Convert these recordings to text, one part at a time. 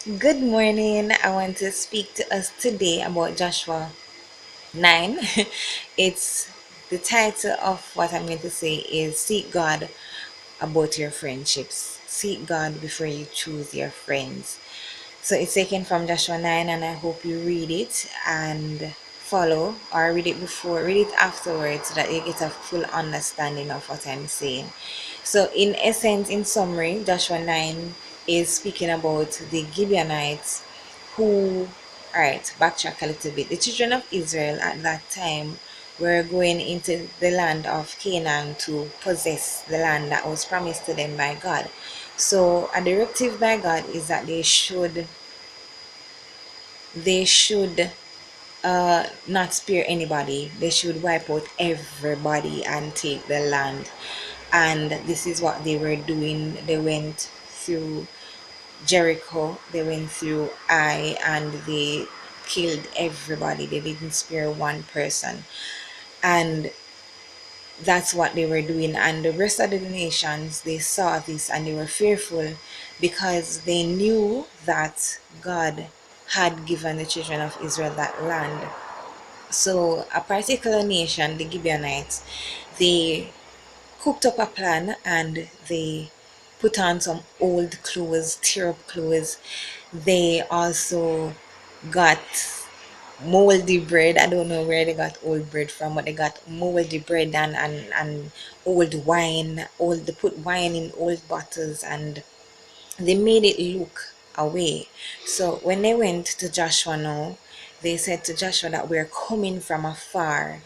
Good morning. I want to speak to us today about Joshua 9. It's the title of what I'm going to say is Seek God about your friendships. Seek God before you choose your friends. So it's taken from Joshua 9, and I hope you read it and follow, or read it before, read it afterwards, so that you get a full understanding of what I'm saying. So, in essence, in summary, Joshua 9 is speaking about the Gibeonites who, alright, backtrack a little bit. The children of Israel at that time were going into the land of Canaan to possess the land that was promised to them by God. So, a directive by God is that they should not spare anybody. They should wipe out everybody and take the land. And this is what they were doing. They went through Jericho, they went through Ai, and they killed everybody. They didn't spare one person. And that's what they were doing. And the rest of the nations, they saw this and they were fearful because they knew that God had given the children of Israel that land. So a particular nation, the Gibeonites, they cooked up a plan and they put on some old clothes, tear up clothes. They also got moldy bread. I don't know where they got old bread from, but they got moldy bread and old wine. They put wine in old bottles and they made it look away. So when they went to Joshua now, they said to Joshua that we're coming from a far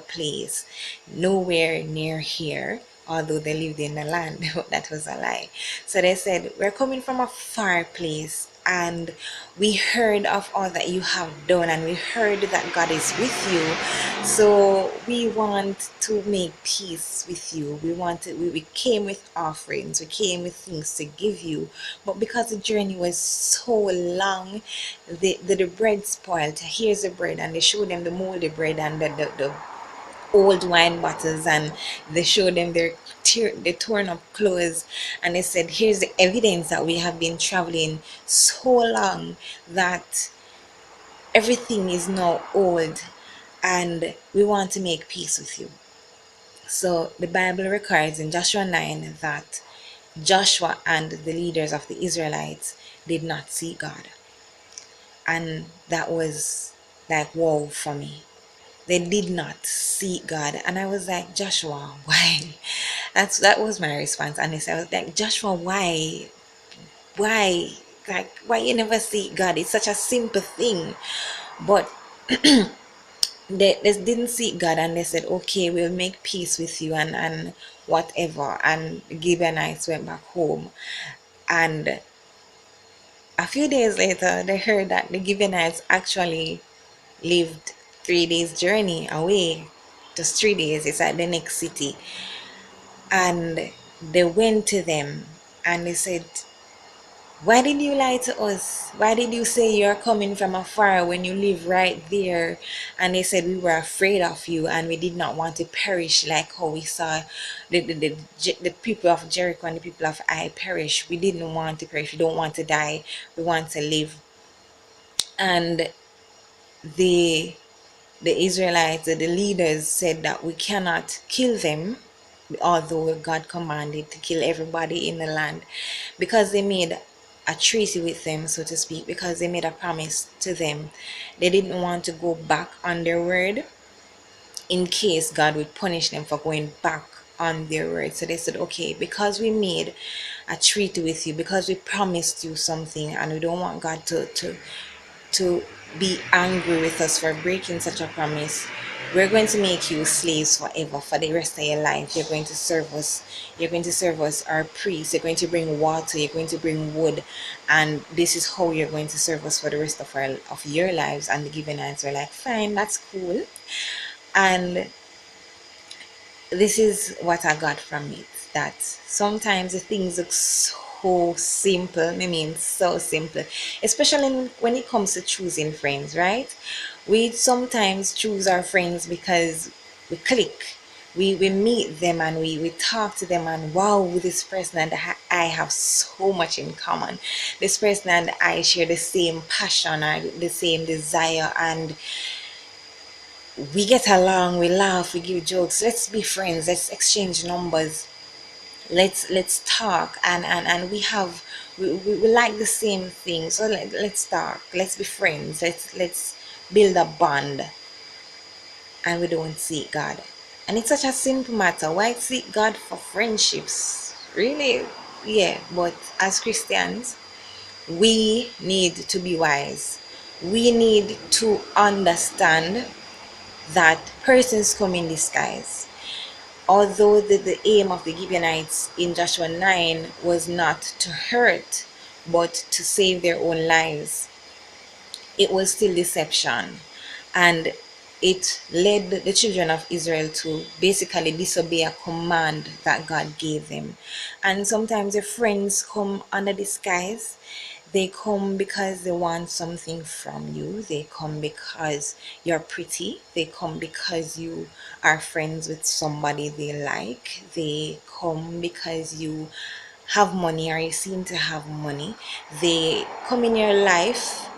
place, nowhere near here, although they lived in the land. That was a lie. So they said, we're coming from a far place, and we heard of all that you have done, and we heard that God is with you. So we want to make peace with you. We came with offerings, we came with things to give you. But because the journey was so long, the bread spoiled. Here's the bread, and they showed them the moldy bread and the old wine bottles, and they showed them their torn up clothes, and they said, here's the evidence that we have been traveling so long that everything is now old, and we want to make peace with you. So the Bible records in Joshua 9 that Joshua and the leaders of the Israelites did not see God. And that was like wow for me. They did not see God. And I was like, Joshua, why? That was my response. And I was like, Joshua, why? Why? Like, why you never see God? It's such a simple thing. But they didn't seek God, and they said, okay, we'll make peace with you and whatever. And the Gibeonites went back home. And a few days later, they heard that the Gibeonites actually lived 3 days journey away. Just 3 days. It's at the next city. And they went to them and they said, why did you lie to us? Why did you say you're coming from afar when you live right there? And they said, we were afraid of you and we did not want to perish like how we saw the people of Jericho and the people of Ai perish. We didn't want to perish. We don't want to die. We want to live. And the the Israelites, the leaders said that we cannot kill them, although God commanded to kill everybody in the land, because they made a treaty with them, so to speak, because they made a promise to them. They didn't want to go back on their word in case God would punish them for going back on their word. So they said, okay, because we made a treaty with you, because we promised you something, and we don't want God to be angry with us for breaking such a promise, we're going to make you slaves forever for the rest of your life. You're going to serve us. You're going to serve us, our priests. You're going to bring water. You're going to bring wood, and this is how you're going to serve us for the rest of your lives. And the Gibeonites were like, fine, that's cool. And this is what I got from it, that sometimes the things look so simple. I mean, so simple, especially when it comes to choosing friends, right? We sometimes choose our friends because we click, we meet them and we talk to them, and wow, with this person and I have so much in common. This person and I share the same passion or the same desire, and we get along, we laugh, we give jokes. Let's be friends, let's exchange numbers, let's talk, and we like the same thing. So let's talk, let's be friends, let's build a bond. And we don't seek God. And it's such a simple matter. Why seek God for friendships? Really? Yeah, but as Christians, we need to be wise. We need to understand that persons come in disguise. Although the aim of the Gibeonites in Joshua 9 was not to hurt, but to save their own lives, it was still deception. And it led the children of Israel to basically disobey a command that God gave them. And sometimes your friends come under disguise. They come because they want something from you. They come because you're pretty. They come because you are friends with somebody they like. They come because you have money or you seem to have money. They come in your life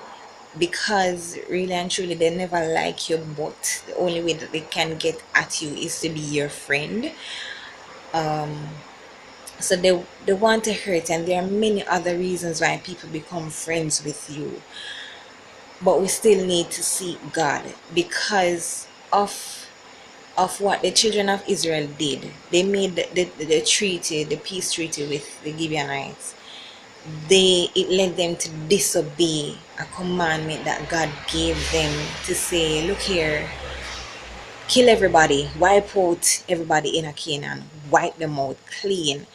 because really and truly they never like you, but the only way that they can get at you is to be your friend. So they want to hurt, and there are many other reasons why people become friends with you. But we still need to seek God because of what the children of Israel did. They made the treaty, the peace treaty with the Gibeonites. It led them to disobey a commandment that God gave them, to say, look here, kill everybody, wipe out everybody in a Canaan, wipe them out clean.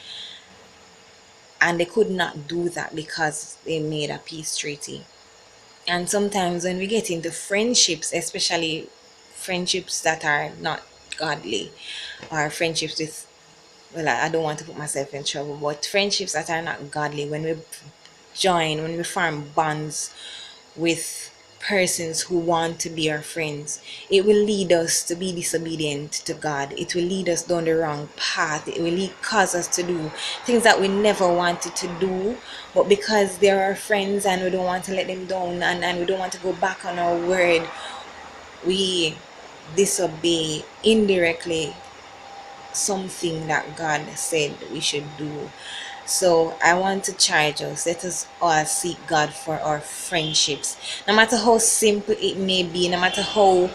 And they could not do that because they made a peace treaty. And sometimes when we get into friendships, especially friendships that are not godly, or friendships with, well, I don't want to put myself in trouble, but friendships that are not godly, when we form bonds with persons who want to be our friends, it will lead us to be disobedient to God. It will lead us down the wrong path. It will cause us to do things that we never wanted to do, but because they're our friends and we don't want to let them down, and we don't want to go back on our word, we disobey indirectly something that God said we should do. So I want to charge us. Let us all seek God for our friendships. No matter how simple it may be, no matter how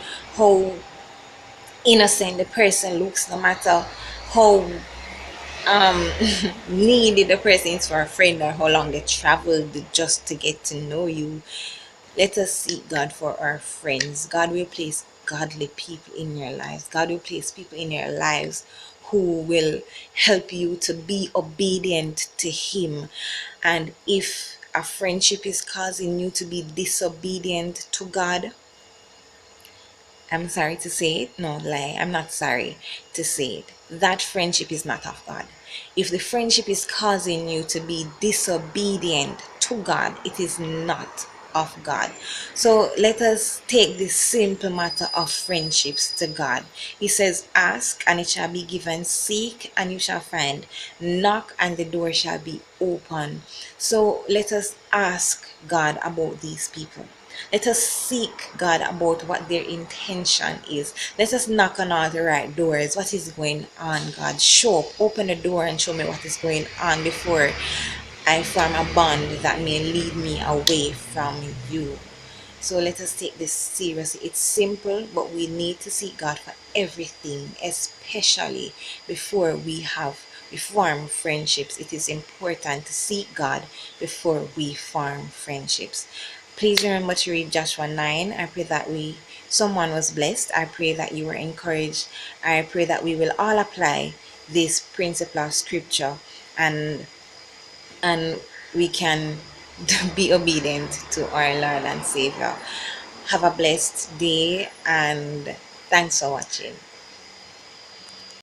innocent the person looks, no matter how um needy the person is for a friend, or how long they traveled just to get to know you. Let us seek God for our friends. God will place godly people in your lives. God will place people in your lives who will help you to be obedient to Him. And if a friendship is causing you to be disobedient to God, I'm sorry to say it, no lie, I'm not sorry to say it, that friendship is not of God. If the friendship is causing you to be disobedient to God, it is not of God. So let us take this simple matter of friendships to God. He says, ask and it shall be given, seek and you shall find, knock and the door shall be open. So let us ask God about these people. Let us seek God about what their intention is. Let us knock on all the right doors. What is going on, God? Show up, open the door and show me what is going on before I form a bond that may lead me away from you. So let us take this seriously. It's simple, but we need to seek God for everything, especially before we form friendships. It is important to seek God before we form friendships. Please remember to read Joshua 9. I pray that someone was blessed. I pray that you were encouraged. I pray that we will all apply this principle of scripture, and we can be obedient to our Lord and Savior. Have a blessed day, and thanks for watching.